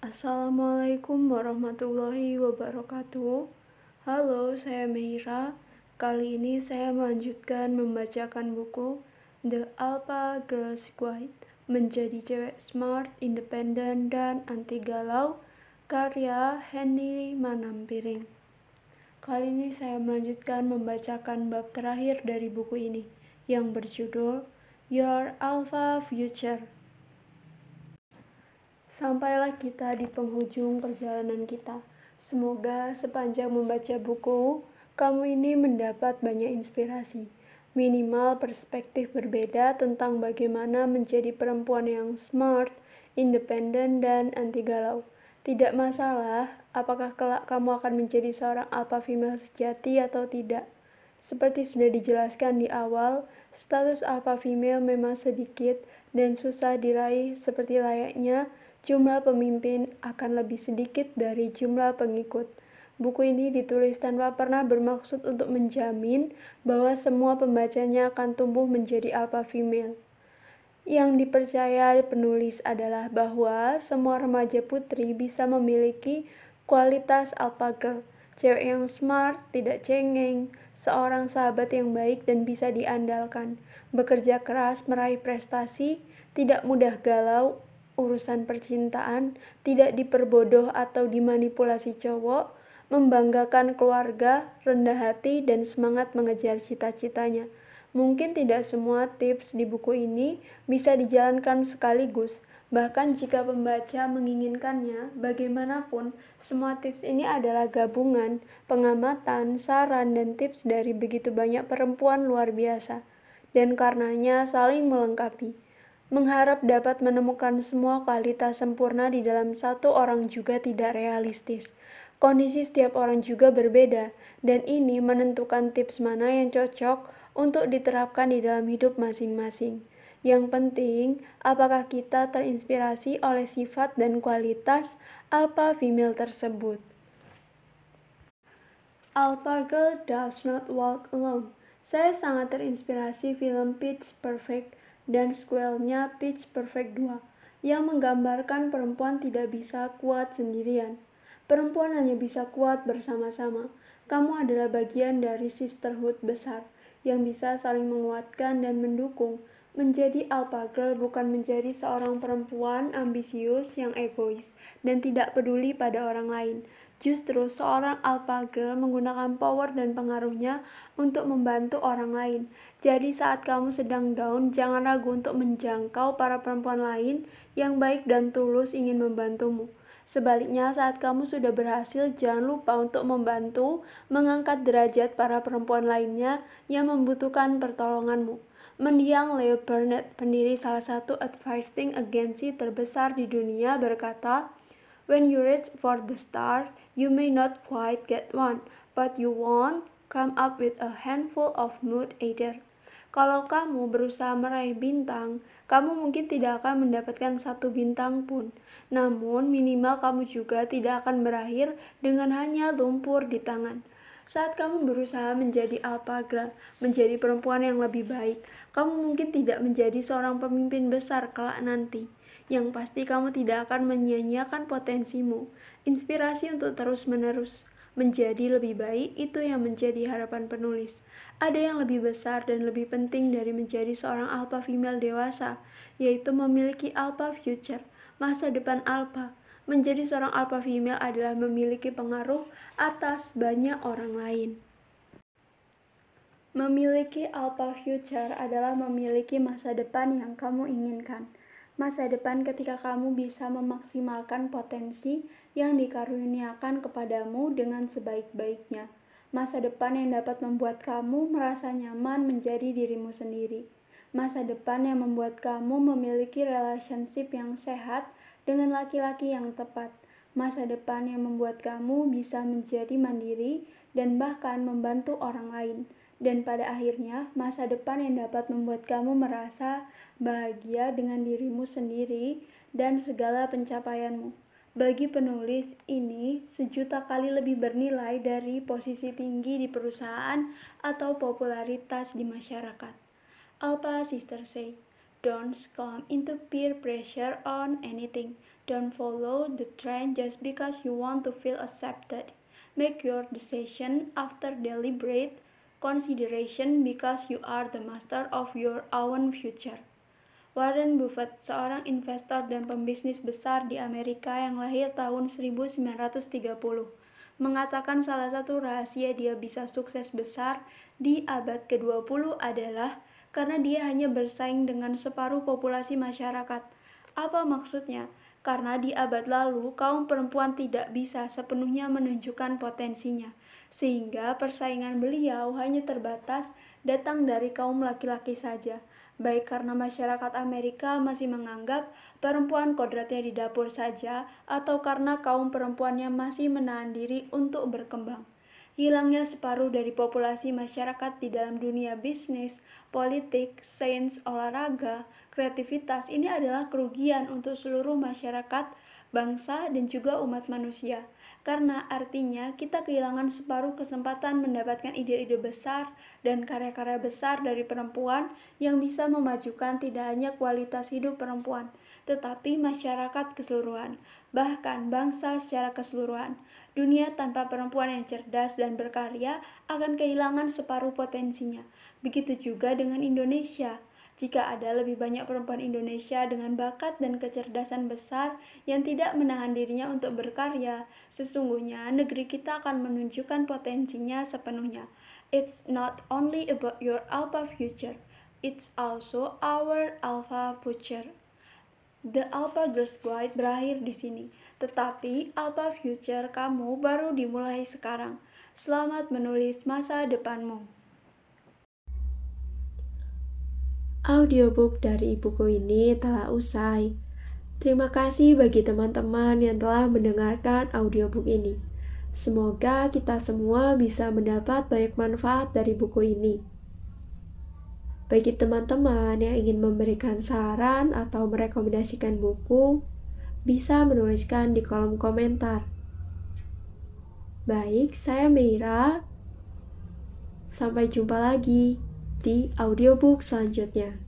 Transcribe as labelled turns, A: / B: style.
A: Assalamualaikum warahmatullahi wabarakatuh. Halo, saya Meira. Kali ini saya melanjutkan membacakan buku The Alpha Girls Guide Menjadi Cewek Smart, Independen, dan Anti Galau, karya Henny Manampiring. Kali ini saya melanjutkan membacakan bab terakhir dari buku ini, yang berjudul Your Alpha Future. Sampailah kita di penghujung perjalanan kita. Semoga sepanjang membaca buku, kamu ini mendapat banyak inspirasi. Minimal perspektif berbeda tentang bagaimana menjadi perempuan yang smart, independen, dan anti galau. Tidak masalah apakah kelak kamu akan menjadi seorang alpha female sejati atau tidak. Seperti sudah dijelaskan di awal, status alpha female memang sedikit dan susah diraih seperti layaknya jumlah pemimpin akan lebih sedikit dari jumlah pengikut. Buku ini ditulis tanpa pernah bermaksud untuk menjamin bahwa semua pembacanya akan tumbuh menjadi alpha female. Yang dipercaya penulis adalah bahwa semua remaja putri bisa memiliki kualitas alpha girl, cewek yang smart, tidak cengeng, seorang sahabat yang baik dan bisa diandalkan, bekerja keras meraih prestasi, tidak mudah galau, urusan percintaan, tidak diperbodoh atau dimanipulasi cowok, membanggakan keluarga, rendah hati, dan semangat mengejar cita-citanya. Mungkin tidak semua tips di buku ini bisa dijalankan sekaligus. Bahkan jika pembaca menginginkannya, bagaimanapun, semua tips ini adalah gabungan, pengamatan, saran, dan tips dari begitu banyak perempuan luar biasa. Dan karenanya saling melengkapi. Mengharap dapat menemukan semua kualitas sempurna di dalam satu orang juga tidak realistis. Kondisi setiap orang juga berbeda, dan ini menentukan tips mana yang cocok untuk diterapkan di dalam hidup masing-masing. Yang penting, apakah kita terinspirasi oleh sifat dan kualitas alpha female tersebut. Alpha Girl Does Not Walk Alone. Saya sangat terinspirasi film Pitch Perfect dan sequelnya Pitch Perfect 2 yang menggambarkan perempuan tidak bisa kuat sendirian. Perempuan hanya bisa kuat bersama-sama. Kamu adalah bagian dari sisterhood besar yang bisa saling menguatkan dan mendukung. Menjadi alpha girl bukan menjadi seorang perempuan ambisius yang egois dan tidak peduli pada orang lain. Justru seorang alpha girl menggunakan power dan pengaruhnya untuk membantu orang lain. Jadi saat kamu sedang down, jangan ragu untuk menjangkau para perempuan lain yang baik dan tulus ingin membantumu. Sebaliknya, saat kamu sudah berhasil, jangan lupa untuk membantu mengangkat derajat para perempuan lainnya yang membutuhkan pertolonganmu. Mendiang Leo Burnett, pendiri salah satu advertising agency terbesar di dunia, berkata, "When you reach for the star, you may not quite get one, but you won't come up with a handful of mud either." Kalau kamu berusaha meraih bintang, kamu mungkin tidak akan mendapatkan satu bintang pun. Namun, minimal kamu juga tidak akan berakhir dengan hanya lumpur di tangan. Saat kamu berusaha menjadi alpha girl, menjadi perempuan yang lebih baik, kamu mungkin tidak menjadi seorang pemimpin besar kelak nanti. Yang pasti kamu tidak akan menyia-nyiakan potensimu. Inspirasi untuk terus-menerus menjadi lebih baik itu yang menjadi harapan penulis. Ada yang lebih besar dan lebih penting dari menjadi seorang alpha female dewasa, yaitu memiliki alpha future, masa depan alpha. Menjadi seorang alpha female adalah memiliki pengaruh atas banyak orang lain. Memiliki alpha future adalah memiliki masa depan yang kamu inginkan. Masa depan ketika kamu bisa memaksimalkan potensi yang dikaruniakan kepadamu dengan sebaik-baiknya. Masa depan yang dapat membuat kamu merasa nyaman menjadi dirimu sendiri. Masa depan yang membuat kamu memiliki relationship yang sehat dengan laki-laki yang tepat. Masa depan yang membuat kamu bisa menjadi mandiri dan bahkan membantu orang lain. Dan pada akhirnya, masa depan yang dapat membuat kamu merasa bahagia dengan dirimu sendiri dan segala pencapaianmu. Bagi penulis, ini 1.000.000 kali lebih bernilai dari posisi tinggi di perusahaan atau popularitas di masyarakat. Alpha Sister Say, Don't succumb into peer pressure on anything. Don't follow the trend just because you want to feel accepted. Make your decision after deliberate consideration because you are the master of your own future. Warren Buffett, seorang investor dan pembisnis besar di Amerika yang lahir tahun 1930, mengatakan salah satu rahasia dia bisa sukses besar di abad ke-20 adalah karena dia hanya bersaing dengan separuh populasi masyarakat. Apa maksudnya? Karena di abad lalu, kaum perempuan tidak bisa sepenuhnya menunjukkan potensinya, sehingga persaingan beliau hanya terbatas datang dari kaum laki-laki saja, baik karena masyarakat Amerika masih menganggap perempuan kodratnya di dapur saja, atau karena kaum perempuannya masih menahan diri untuk berkembang. Hilangnya separuh dari populasi masyarakat di dalam dunia bisnis, politik, sains, olahraga, kreativitas ini adalah kerugian untuk seluruh masyarakat, bangsa, dan juga umat manusia. Karena artinya kita kehilangan separuh kesempatan mendapatkan ide-ide besar dan karya-karya besar dari perempuan yang bisa memajukan tidak hanya kualitas hidup perempuan, tetapi masyarakat keseluruhan, bahkan bangsa secara keseluruhan. Dunia tanpa perempuan yang cerdas dan berkarya akan kehilangan separuh potensinya. Begitu juga dengan Indonesia. Jika ada lebih banyak perempuan Indonesia dengan bakat dan kecerdasan besar yang tidak menahan dirinya untuk berkarya, sesungguhnya negeri kita akan menunjukkan potensinya sepenuhnya. It's not only about your alpha future, it's also our alpha future. The Alpha Girls Guide berakhir di sini, tetapi Alpha Future kamu baru dimulai sekarang. Selamat menulis masa depanmu.
B: Audiobook dari buku ini telah usai. Terima kasih bagi teman-teman yang telah mendengarkan audiobook ini. Semoga kita semua bisa mendapat banyak manfaat dari buku ini. Bagi teman-teman yang ingin memberikan saran atau merekomendasikan buku, bisa menuliskan di kolom komentar. Baik, saya Meira. Sampai jumpa lagi di audiobook selanjutnya.